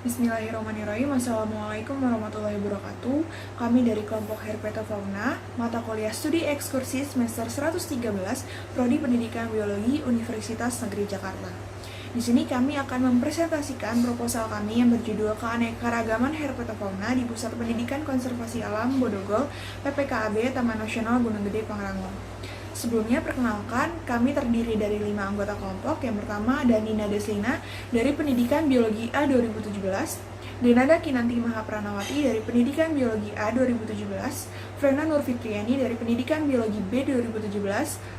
Bismillahirrahmanirrahim. Assalamualaikum warahmatullahi wabarakatuh. Kami dari kelompok Herpetofauna, mata kuliah studi ekskursi semester 113, Prodi Pendidikan Biologi Universitas Negeri Jakarta. Di sini kami akan mempresentasikan proposal kami yang berjudul Keanekaragaman Herpetofauna di Pusat Pendidikan Konservasi Alam Bodogol, PPKAB Taman Nasional Gunung Gede Pangrango. Sebelumnya, perkenalkan, kami terdiri dari 5 anggota kelompok. Yang pertama ada Nina Deslina dari Pendidikan Biologi A 2017, Denada Kinanti Mahapranawati dari Pendidikan Biologi A 2017, Frena Nurfitriani dari Pendidikan Biologi B 2017,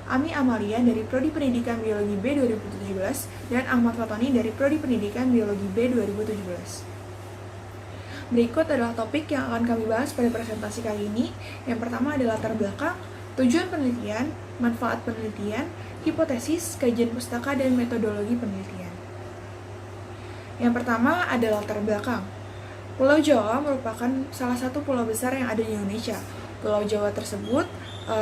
Ami Amalia dari Prodi Pendidikan Biologi B 2017, dan Ahmad Fatoni dari Prodi Pendidikan Biologi B 2017. Berikut adalah topik yang akan kami bahas pada presentasi kali ini. Yang pertama adalah latar belakang, tujuan penelitian, manfaat penelitian, hipotesis, kajian pustaka, dan metodologi penelitian. Yang pertama adalah latar belakang. Pulau Jawa merupakan salah satu pulau besar yang ada di Indonesia. Pulau Jawa tersebut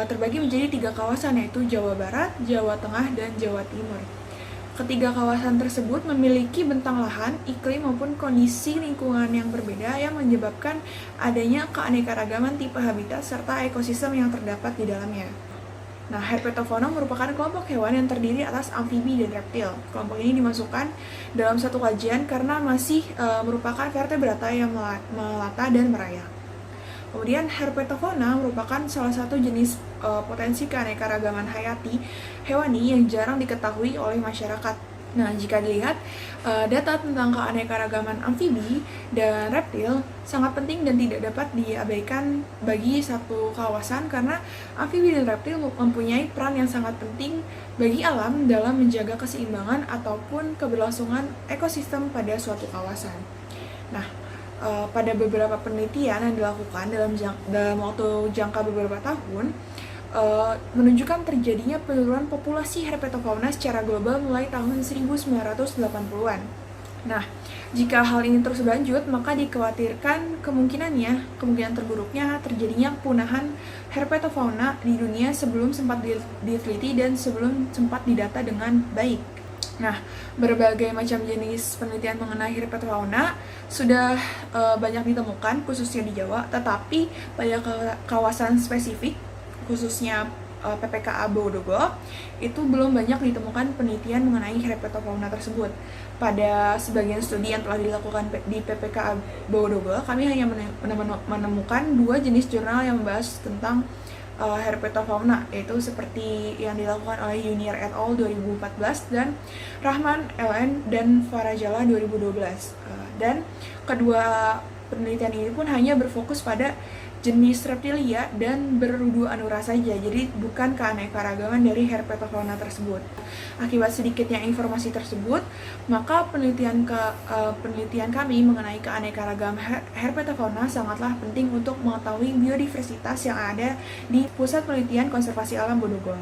terbagi menjadi 3 kawasan, yaitu Jawa Barat, Jawa Tengah, dan Jawa Timur. Ketiga kawasan tersebut memiliki bentang lahan, iklim maupun kondisi lingkungan yang berbeda yang menyebabkan adanya keanekaragaman tipe habitat serta ekosistem yang terdapat di dalamnya. Nah, Herpetofauna merupakan kelompok hewan yang terdiri atas amfibi dan reptil. Kelompok ini dimasukkan dalam satu kajian karena masih merupakan vertebrata yang melata dan merayap. Kemudian Herpetofauna merupakan salah satu jenis potensi keanekaragaman hayati hewani yang jarang diketahui oleh masyarakat. Nah, jika dilihat, data tentang keanekaragaman amfibi dan reptil sangat penting dan tidak dapat diabaikan bagi satu kawasan karena amfibi dan reptil mempunyai peran yang sangat penting bagi alam dalam menjaga keseimbangan ataupun keberlangsungan ekosistem pada suatu kawasan. Nah, pada beberapa penelitian yang dilakukan dalam waktu jangka beberapa tahun, menunjukkan terjadinya penurunan populasi herpetofauna secara global mulai tahun 1980-an. Nah, jika hal ini terus berlanjut, maka dikhawatirkan kemungkinan terburuknya terjadinya kepunahan herpetofauna di dunia sebelum sempat diteliti dan sebelum sempat didata dengan baik. Nah, berbagai macam jenis penelitian mengenai herpetofauna sudah banyak ditemukan, khususnya di Jawa, tetapi pada kawasan spesifik, khususnya PPKA Bodogol, itu belum banyak ditemukan penelitian mengenai herpetofauna tersebut. Pada sebagian studi yang telah dilakukan di PPKA Bodogol, kami hanya menemukan 2 jenis jurnal yang membahas tentang herpetofauna, yaitu seperti yang dilakukan oleh Junior et al. 2014 dan Rahman, LN, dan Farajala 2012. Dan kedua penelitian ini pun hanya berfokus pada jenis reptilia dan berudu anura saja, jadi bukan keanekaragaman dari herpetofauna tersebut. Akibat sedikitnya informasi tersebut, maka penelitian kami mengenai keanekaragaman herpetofauna sangatlah penting untuk mengetahui biodiversitas yang ada di Pusat Penelitian Konservasi Alam Bodogol.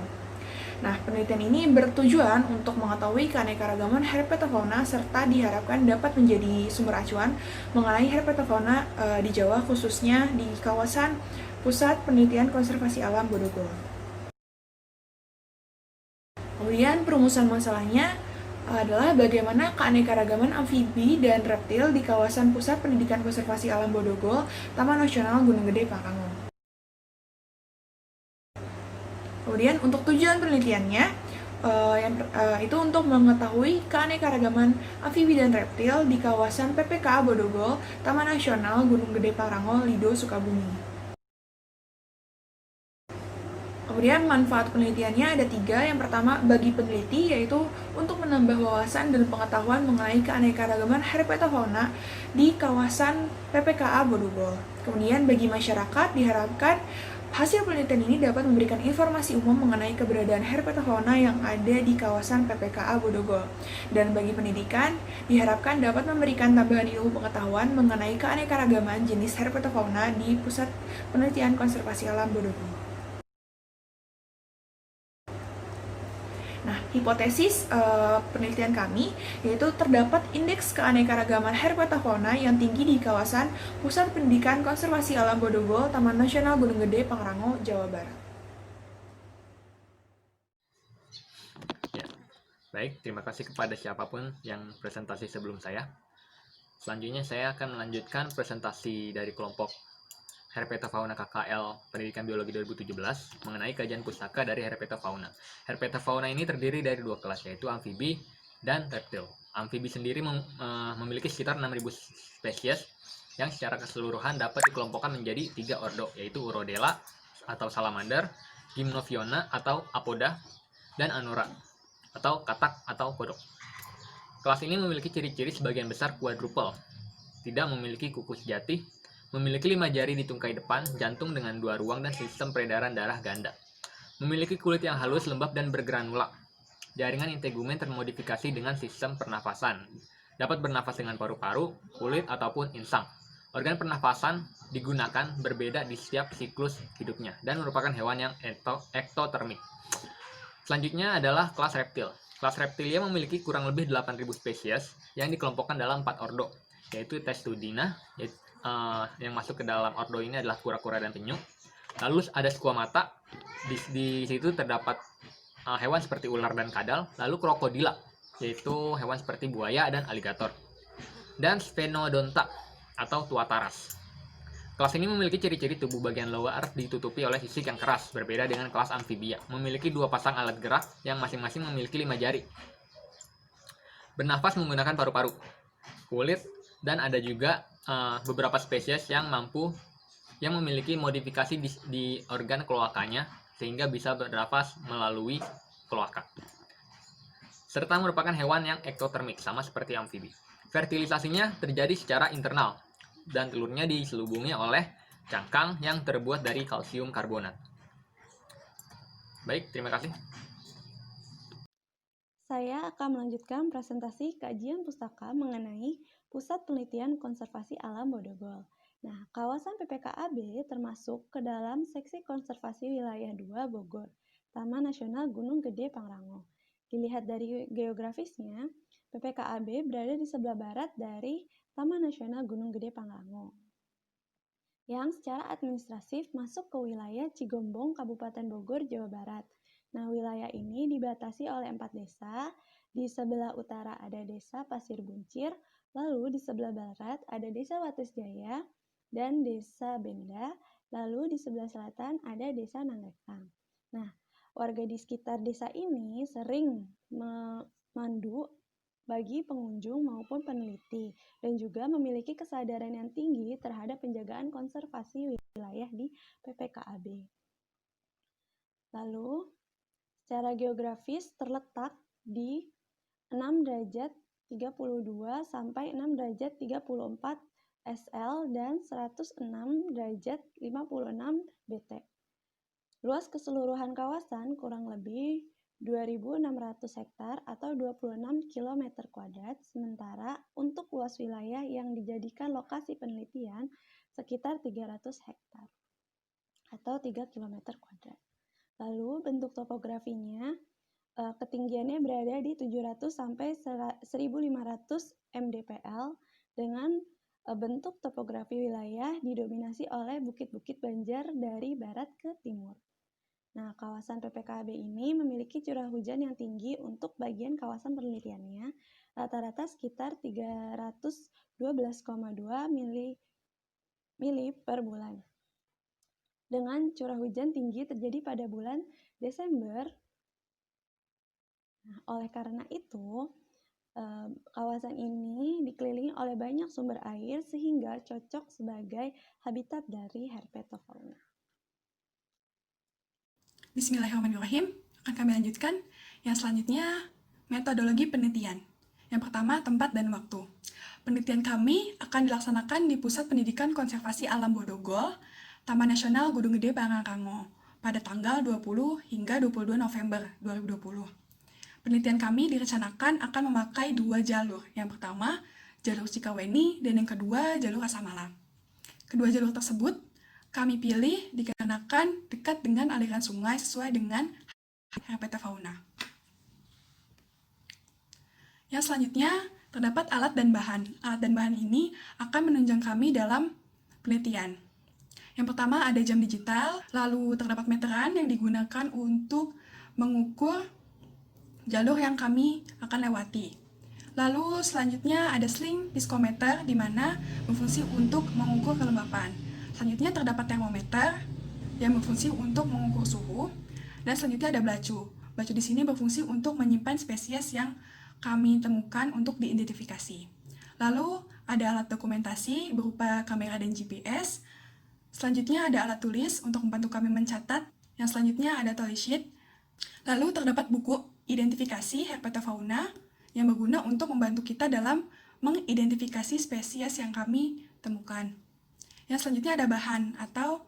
Nah, penelitian ini bertujuan untuk mengetahui keanekaragaman herpetofauna serta diharapkan dapat menjadi sumber acuan mengenai herpetofauna di Jawa, khususnya di kawasan Pusat Penelitian Konservasi Alam Bodogol. Kemudian perumusan masalahnya adalah bagaimana keanekaragaman amfibi dan reptil di kawasan Pusat Pendidikan Konservasi Alam Bodogol, Taman Nasional Gunung Gede Pangrango. Kemudian untuk tujuan penelitiannya, itu untuk mengetahui keanekaragaman amfibi dan reptil di kawasan PPKA Bodogol, Taman Nasional Gunung Gede Pangrango, Lido, Sukabumi. Kemudian manfaat penelitiannya ada 3. Yang pertama bagi peneliti, yaitu untuk menambah wawasan dan pengetahuan mengenai keanekaragaman herpetofauna di kawasan PPKA Bodogol. Kemudian bagi masyarakat diharapkan hasil penelitian ini dapat memberikan informasi umum mengenai keberadaan herpetofauna yang ada di kawasan PPKA Bodogol. Dan bagi pendidikan, diharapkan dapat memberikan tambahan ilmu pengetahuan mengenai keanekaragaman jenis herpetofauna di Pusat Penelitian Konservasi Alam Bodogol. Nah, hipotesis penelitian kami yaitu terdapat indeks keanekaragaman herpetofauna yang tinggi di kawasan Pusat Pendidikan Konservasi Alam Bodogol, Taman Nasional Gunung Gede, Pangrango, Jawa Barat. Ya, baik. Terima kasih kepada siapapun yang presentasi sebelum saya. Selanjutnya saya akan melanjutkan presentasi dari kelompok Herpetofauna KKL Pendidikan Biologi 2017 mengenai kajian pustaka dari Herpetofauna. Herpetofauna ini terdiri dari dua kelas, yaitu amfibi dan reptil. Amfibi sendiri memiliki sekitar 6.000 spesies yang secara keseluruhan dapat dikelompokkan menjadi 3 ordo, yaitu Urodela atau salamander, Gymnophiona atau apoda, dan Anura atau katak atau kodok. Kelas ini memiliki ciri-ciri sebagian besar quadruple, tidak memiliki kuku sejati, memiliki 5 jari di tungkai depan, jantung dengan 2 ruang, dan sistem peredaran darah ganda. Memiliki kulit yang halus, lembab, dan bergranula. Jaringan integumen termodifikasi dengan sistem pernafasan. Dapat bernafas dengan paru-paru, kulit, ataupun insang. Organ pernafasan digunakan berbeda di setiap siklus hidupnya dan merupakan hewan yang ektotermik. Selanjutnya adalah kelas reptil. Kelas reptilia memiliki kurang lebih 8.000 spesies yang dikelompokkan dalam 4 ordo, yaitu Testudina, yang masuk ke dalam ordo ini adalah kura-kura dan penyu. Lalu ada squamata, di situ terdapat hewan seperti ular dan kadal. Lalu krokodila, yaitu hewan seperti buaya dan aligator. Dan Sphenodonta atau tuataras. Kelas ini memiliki ciri-ciri tubuh bagian luar ditutupi oleh sisik yang keras, berbeda dengan kelas amfibia. Memiliki 2 pasang alat gerak yang masing-masing memiliki 5 jari. Bernafas menggunakan paru-paru, kulit, dan ada juga beberapa spesies yang memiliki modifikasi di organ kloakanya sehingga bisa bernafas melalui kloaka. Serta merupakan hewan yang ektotermik, sama seperti amfibi. Fertilisasinya terjadi secara internal, dan telurnya diselubungi oleh cangkang yang terbuat dari kalsium karbonat. Baik, terima kasih. Saya akan melanjutkan presentasi kajian pustaka mengenai Pusat Penelitian Konservasi Alam Bodogol. Nah, kawasan PPKAB termasuk ke dalam Seksi Konservasi Wilayah 2 Bogor, Taman Nasional Gunung Gede Pangrango. Dilihat dari geografisnya, PPKAB berada di sebelah barat dari Taman Nasional Gunung Gede Pangrango, yang secara administratif masuk ke wilayah Cigombong, Kabupaten Bogor, Jawa Barat. Nah, wilayah ini dibatasi oleh 4 desa. Di sebelah utara ada desa Pasir Buncir, lalu di sebelah barat ada desa Wates Jaya dan desa Benda, lalu di sebelah selatan ada desa Nanggrekang. Nah, warga di sekitar desa ini sering memandu bagi pengunjung maupun peneliti, dan juga memiliki kesadaran yang tinggi terhadap penjagaan konservasi wilayah di PPKAB. Lalu, secara geografis terletak di 6 derajat 32 sampai 6 derajat 34 SL dan 106 derajat 56 BT. Luas keseluruhan kawasan kurang lebih 2.600 hektar atau 26 km kuadrat, sementara untuk luas wilayah yang dijadikan lokasi penelitian sekitar 300 hektar atau 3 km kuadrat. Lalu bentuk topografinya, ketinggiannya berada di 700 sampai 1.500 mdpl dengan bentuk topografi wilayah didominasi oleh bukit-bukit Banjar dari barat ke timur. Nah, kawasan PPKAB ini memiliki curah hujan yang tinggi untuk bagian kawasan penelitiannya, rata-rata sekitar 312,2 mili per bulan. Dengan curah hujan tinggi terjadi pada bulan Desember. Nah, oleh karena itu, kawasan ini dikelilingi oleh banyak sumber air sehingga cocok sebagai habitat dari herpetofauna. Bismillahirrahmanirrahim. Akan kami lanjutkan. Yang selanjutnya, metodologi penelitian. Yang pertama, tempat dan waktu. Penelitian kami akan dilaksanakan di Pusat Pendidikan Konservasi Alam Bodogol, Taman Nasional Gunung Gede Pangrango, pada tanggal 20 hingga 22 November 2020. Penelitian kami direncanakan akan memakai 2 jalur. Yang pertama, jalur Cikaweni, dan yang kedua, jalur Rasamala. Kedua jalur tersebut kami pilih dikarenakan dekat dengan aliran sungai sesuai dengan herpetofauna. Yang selanjutnya, terdapat alat dan bahan. Alat dan bahan ini akan menunjang kami dalam penelitian. Yang pertama ada jam digital, lalu terdapat meteran yang digunakan untuk mengukur jalur yang kami akan lewati. Lalu selanjutnya ada sling piskometer di mana berfungsi untuk mengukur kelembapan. Selanjutnya terdapat termometer yang berfungsi untuk mengukur suhu. Dan selanjutnya ada belacu. Belacu di sini berfungsi untuk menyimpan spesies yang kami temukan untuk diidentifikasi. Lalu ada alat dokumentasi berupa kamera dan GPS. Selanjutnya ada alat tulis untuk membantu kami mencatat. Yang selanjutnya ada tally sheet. Lalu terdapat buku identifikasi herpetofauna yang berguna untuk membantu kita dalam mengidentifikasi spesies yang kami temukan. Yang selanjutnya ada bahan, atau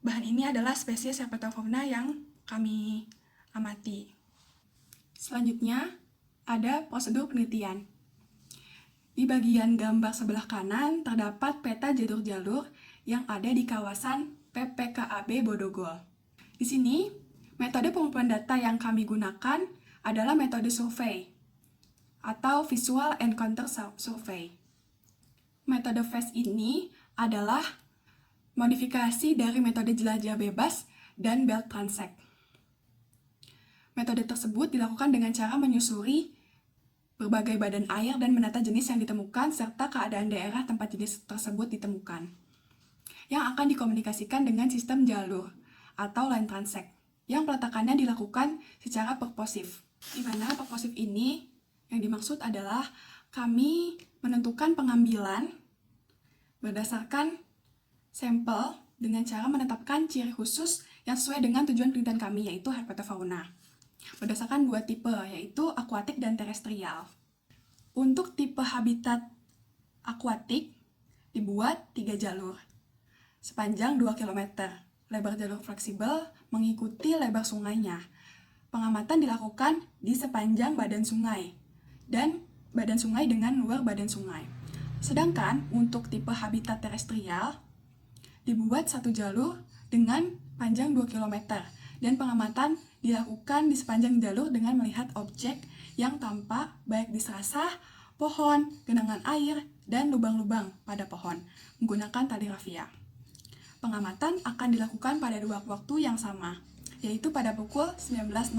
bahan ini adalah spesies herpetofauna yang kami amati. Selanjutnya ada prosedur penelitian. Di bagian gambar sebelah kanan terdapat peta jalur-jalur yang ada di kawasan PPKAB Bodogol. Di sini, metode pengumpulan data yang kami gunakan adalah metode survei atau Visual Encounter Survey. Metode VES ini adalah modifikasi dari metode jelajah bebas dan belt transect. Metode tersebut dilakukan dengan cara menyusuri berbagai badan air dan menata jenis yang ditemukan serta keadaan daerah tempat jenis tersebut ditemukan, yang akan dikomunikasikan dengan sistem jalur atau line transect, yang peletakannya dilakukan secara purposif. Di mana purposif ini yang dimaksud adalah kami menentukan pengambilan berdasarkan sampel dengan cara menetapkan ciri khusus yang sesuai dengan tujuan penelitian kami, yaitu herpetofauna. Berdasarkan dua tipe, yaitu akuatik dan terestrial. Untuk tipe habitat akuatik dibuat 3 jalur sepanjang 2 km. Lebar jalur fleksibel mengikuti lebar sungainya. Pengamatan dilakukan di sepanjang badan sungai dan badan sungai dengan luar badan sungai. Sedangkan untuk tipe habitat terestrial dibuat 1 jalur dengan panjang 2 km dan pengamatan dilakukan di sepanjang jalur dengan melihat objek yang tampak baik di serasah, pohon, genangan air, dan lubang-lubang pada pohon menggunakan tali rafia. Pengamatan akan dilakukan pada 2 waktu yang sama, yaitu pada pukul 19.00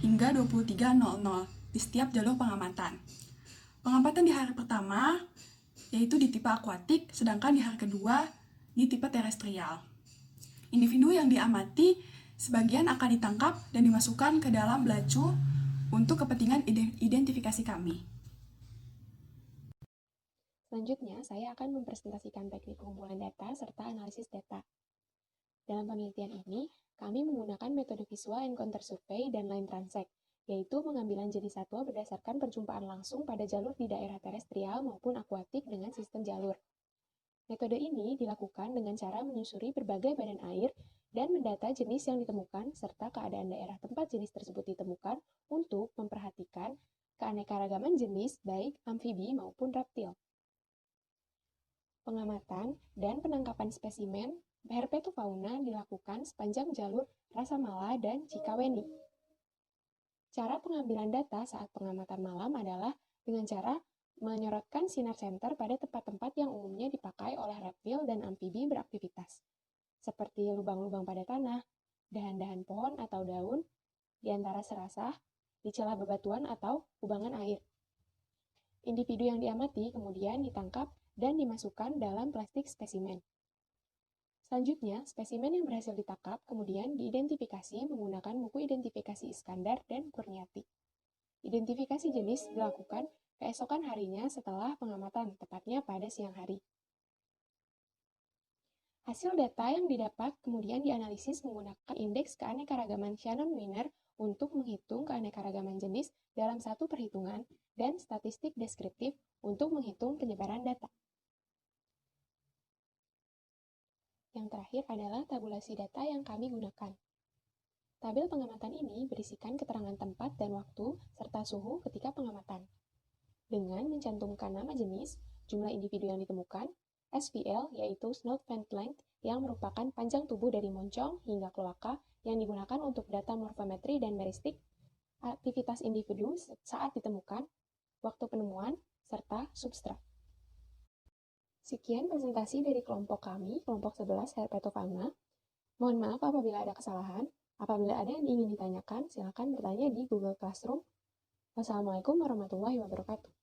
hingga 23.00 di setiap jalur pengamatan. Pengamatan di hari pertama yaitu di tipe akuatik, sedangkan di hari kedua di tipe terestrial. Individu yang diamati sebagian akan ditangkap dan dimasukkan ke dalam belacu untuk kepentingan identifikasi kami. Selanjutnya, saya akan mempresentasikan teknik pengumpulan data serta analisis data. Dalam penelitian ini, kami menggunakan metode Visual Encounter Survey dan Line Transect, yaitu pengambilan jenis satwa berdasarkan perjumpaan langsung pada jalur di daerah terestrial maupun akuatik dengan sistem jalur. Metode ini dilakukan dengan cara menyusuri berbagai badan air dan mendata jenis yang ditemukan serta keadaan daerah tempat jenis tersebut ditemukan untuk memperhatikan keanekaragaman jenis baik amfibi maupun reptil. Pengamatan dan penangkapan spesimen herpetofauna dilakukan sepanjang jalur Rasamala dan Cikaweni. Cara pengambilan data saat pengamatan malam adalah dengan cara menyorotkan sinar senter pada tempat-tempat yang umumnya dipakai oleh reptil dan amfibi beraktivitas, seperti lubang-lubang pada tanah, dahan-dahan pohon atau daun, di antara serasah, di celah bebatuan atau kubangan air. Individu yang diamati kemudian ditangkap dan dimasukkan dalam plastik spesimen. Selanjutnya, spesimen yang berhasil ditangkap kemudian diidentifikasi menggunakan buku identifikasi Iskandar dan Kurniati. Identifikasi jenis dilakukan keesokan harinya setelah pengamatan, tepatnya pada siang hari. Hasil data yang didapat kemudian dianalisis menggunakan indeks keanekaragaman Shannon-Wiener untuk menghitung keanekaragaman jenis dalam satu perhitungan dan statistik deskriptif untuk menghitung penyebaran data. Yang terakhir adalah tabulasi data yang kami gunakan. Tabel pengamatan ini berisikan keterangan tempat dan waktu serta suhu ketika pengamatan. Dengan mencantumkan nama jenis, jumlah individu yang ditemukan, SVL yaitu Snout Vent Length yang merupakan panjang tubuh dari moncong hingga kloaka yang digunakan untuk data morfometri dan meristik, aktivitas individu saat ditemukan, waktu penemuan, serta substrat. Sekian presentasi dari kelompok kami, kelompok 11 Herpetofauna. Mohon maaf apabila ada kesalahan. Apabila ada yang ingin ditanyakan, silakan bertanya di Google Classroom. Wassalamualaikum warahmatullahi wabarakatuh.